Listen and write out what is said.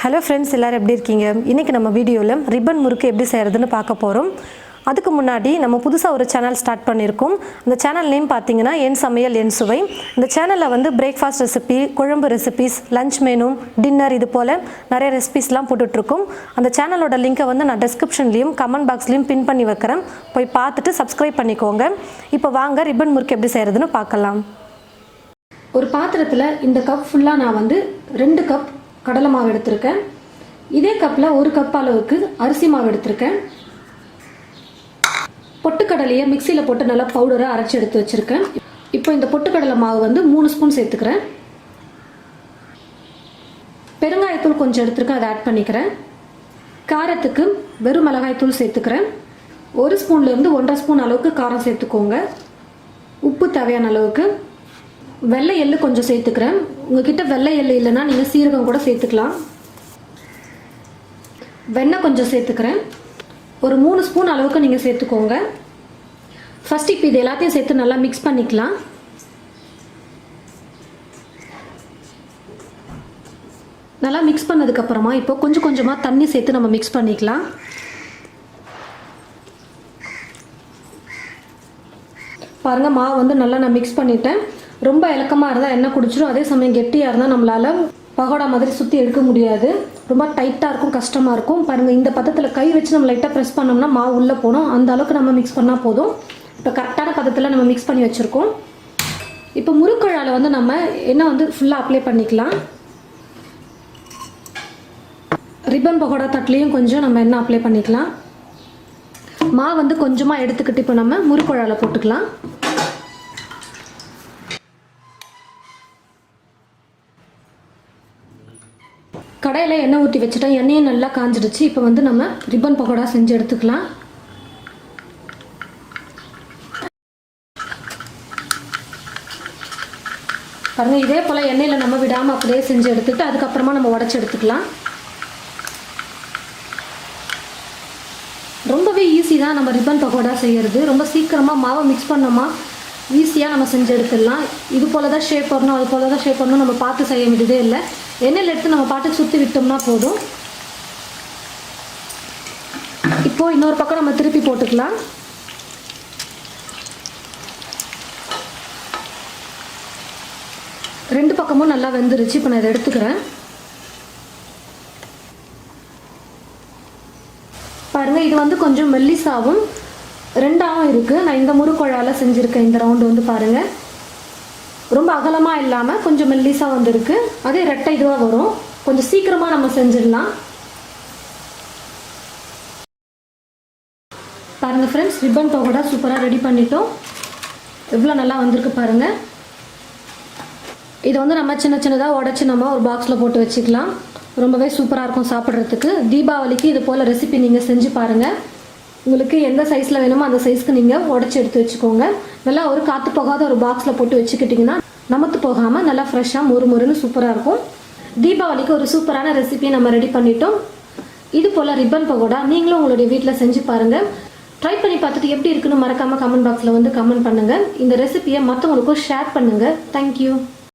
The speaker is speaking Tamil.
ஹலோ ஃப்ரெண்ட்ஸ், எல்லோரும் எப்படி இருக்கீங்க? இன்றைக்கி நம்ம வீடியோவில் ரிப்பன் முறுக்கு எப்படி செய்கிறதுன்னு பார்க்க போகிறோம். அதுக்கு முன்னாடி நம்ம புதுசாக ஒரு சேனல் ஸ்டார்ட் பண்ணியிருக்கோம். அந்த சேனல் நேம் பார்த்தீங்கன்னா என் சமையல் என் சுவை. இந்த சேனலில் வந்து பிரேக்ஃபாஸ்ட் ரெசிபி, குழம்பு ரெசிபிஸ், லஞ்ச் மெனு, டின்னர் இது போல் நிறைய ரெசிபிஸ்லாம் போட்டுட்ருக்கோம். அந்த சேனலோட லிங்க்கை வந்து நான் டிஸ்கிரிப்ஷன்லேயும் கமெண்ட் பாக்ஸ்லேயும் பின் பண்ணி வைக்கிறேன். போய் பார்த்துட்டு சப்ஸ்கிரைப் பண்ணிக்கோங்க. இப்போ வாங்க ரிப்பன் முறுக்கு எப்படி செய்கிறதுன்னு பார்க்கலாம். ஒரு பாத்திரத்தில் இந்த கப் ஃபுல்லாக நான் வந்து 2 கப் கடலை மாவு எடுத்திருக்கேன். இதே கப்பில் 1 கப் அளவுக்கு அரிசி மாவு எடுத்திருக்கேன். பொட்டுக்கடலையை மிக்சியில் போட்டு நல்லா பவுடராக அரைச்சி எடுத்து வச்சுருக்கேன். இப்போ இந்த பொட்டுக்கடலை மாவு வந்து 3 ஸ்பூன் சேர்த்துக்கிறேன். பெருங்காயத்தூள் கொஞ்சம் எடுத்துருக்கேன், அதை ஆட் பண்ணிக்கிறேன். காரத்துக்கு வெறும் மிளகாய்த்தூள் சேர்த்துக்கிறேன். 1 ஸ்பூன்லேருந்து 1.5 ஸ்பூன் அளவுக்கு காரம் சேர்த்துக்கோங்க. உப்பு தேவையான அளவுக்கு. வெள்ளை எள்ளு கொஞ்சம் சேர்த்துக்கிறேன். உங்ககிட்ட வெள்ளை எள்ளு இல்லைன்னா நீங்கள் சீரகம் கூட சேர்த்துக்கலாம். வெண்ணெய் கொஞ்சம் சேர்த்துக்கிறேன். ஒரு 3 ஸ்பூன் அளவுக்கு நீங்கள் சேர்த்துக்கோங்க. ஃபர்ஸ்ட் இப்போ இது எல்லாத்தையும் சேர்த்து நல்லா மிக்ஸ் பண்ணிக்கலாம். நல்லா மிக்ஸ் பண்ணதுக்கப்புறமா இப்போ கொஞ்சம் கொஞ்சமாக தண்ணி சேர்த்து நம்ம மிக்ஸ் பண்ணிக்கலாம். பாருங்கள், மாவு வந்து நல்லா நான் மிக்ஸ் பண்ணிட்டேன். ரொம்ப இலக்கமாக இருந்தால் எண்ணெய் குடிச்சிடும். அதே சமயம் கெட்டியாக இருந்தால் நம்மளால் பகோடா மாதிரி சுற்றி எடுக்க முடியாது. ரொம்ப டைட்டாக இருக்கும், கஷ்டமாக இருக்கும். பாருங்கள், இந்த பதத்தில் கை வச்சு நம்ம லைட்டாக ப்ரெஸ் பண்ணோம்னா மாவு உள்ளே போகணும். அந்த அளவுக்கு நம்ம மிக்ஸ் பண்ணால் போதும். இப்போ கரெக்டான பதத்தில் நம்ம மிக்ஸ் பண்ணி வச்சுருக்கோம். இப்போ முறுக்குழாவில் வந்து நம்ம எண்ணெய் வந்து ஃபுல்லாக அப்ளை பண்ணிக்கலாம். ரிப்பன் பகோடா தட்டிலையும் கொஞ்சம் நம்ம எண்ணெய் அப்ளை பண்ணிக்கலாம். மாவு வந்து கொஞ்சமாக எடுத்துக்கிட்டு இப்போ நம்ம முறுக்குழாவில் போட்டுக்கலாம். கடையில் எண்ணெய் ஊற்றி வச்சுட்டேன். எண்ணெயும் நல்லா காஞ்சிடுச்சு. இப்போ வந்து நம்ம ரிப்பன் பக்கோடா செஞ்சு எடுத்துக்கலாம். பாருங்கள், இதே போல் எண்ணெயில் நம்ம விடாமல் அப்படியே செஞ்சு எடுத்துக்கிட்டு அதுக்கப்புறமா நம்ம உடச்சி எடுத்துக்கலாம். ரொம்பவே ஈஸி தான் நம்ம ரிப்பன் பக்கோடா செய்கிறது. ரொம்ப சீக்கிரமாக மாவை மிக்ஸ் பண்ணோமா ஈஸியாக நம்ம செஞ்சு எடுத்துடலாம். இது போல் தான் ஷேப் வரணும், அது போல் தான் ஷேப் வரணும், நம்ம பார்த்து செய்ய வேண்டியதே இல்லை. எண்ணெயில் எடுத்து நம்ம பாட்டுக்கு சுற்றி விட்டோம்னா போதும். இப்போது இன்னொரு பக்கம் நம்ம திருப்பி போட்டுக்கலாம். ரெண்டு பக்கமும் நல்லா வெந்துருச்சு. இப்போ நான் இதை எடுத்துக்கிறேன். பாருங்கள், இது வந்து கொஞ்சம் மெல்லிசாவும் 2ஆவும் இருக்குது. நான் இந்த முறுக்குழாவில் செஞ்சுருக்கேன். இந்த ரவுண்டு வந்து பாருங்கள், ரொம்ப அகலமாக இல்லாமல் கொஞ்சம் மெல்லிசாக வந்துருக்கு. அதே ரெட்டை இதுவாக வரும். கொஞ்சம் சீக்கிரமாக நம்ம செஞ்சிடலாம். பாருங்கள் ஃப்ரெண்ட்ஸ், ரிப்பன் பக்கோடா சூப்பராக ரெடி பண்ணிட்டோம். எவ்வளோ நல்லா வந்திருக்கு பாருங்கள். இதை வந்து நம்ம சின்ன சின்னதாக உடச்சி நம்ம ஒரு பாக்ஸில் போட்டு வச்சுக்கலாம். ரொம்பவே சூப்பராக இருக்கும் சாப்பிட்றதுக்கு. தீபாவளிக்கு இது போல் ரெசிபி நீங்கள் செஞ்சு பாருங்கள். உங்களுக்கு எந்த சைஸில் வேணுமோ அந்த சைஸ்க்கு நீங்கள் உடச்சி எடுத்து வச்சுக்கோங்க. நல்லா ஒரு காற்று போகாத ஒரு பாக்ஸில் போட்டு வச்சுக்கிட்டிங்கன்னா நமத்து போகாமல் நல்லா ஃப்ரெஷ்ஷாக மொறுன்னு சூப்பராக இருக்கும். தீபாவளிக்கு ஒரு சூப்பரான ரெசிபியை நம்ம ரெடி பண்ணிட்டோம். இது போல் ரிப்பன் பக்கோடா நீங்களும் உங்களுடைய வீட்டில் செஞ்சு பாருங்கள். ட்ரை பண்ணி பார்த்துட்டு எப்படி இருக்குன்னு மறக்காமல் கமெண்ட் பாக்ஸில் வந்து கமெண்ட் பண்ணுங்கள். இந்த ரெசிபியை மற்றவங்களுக்கும் ஷேர் பண்ணுங்கள். தேங்க்யூ.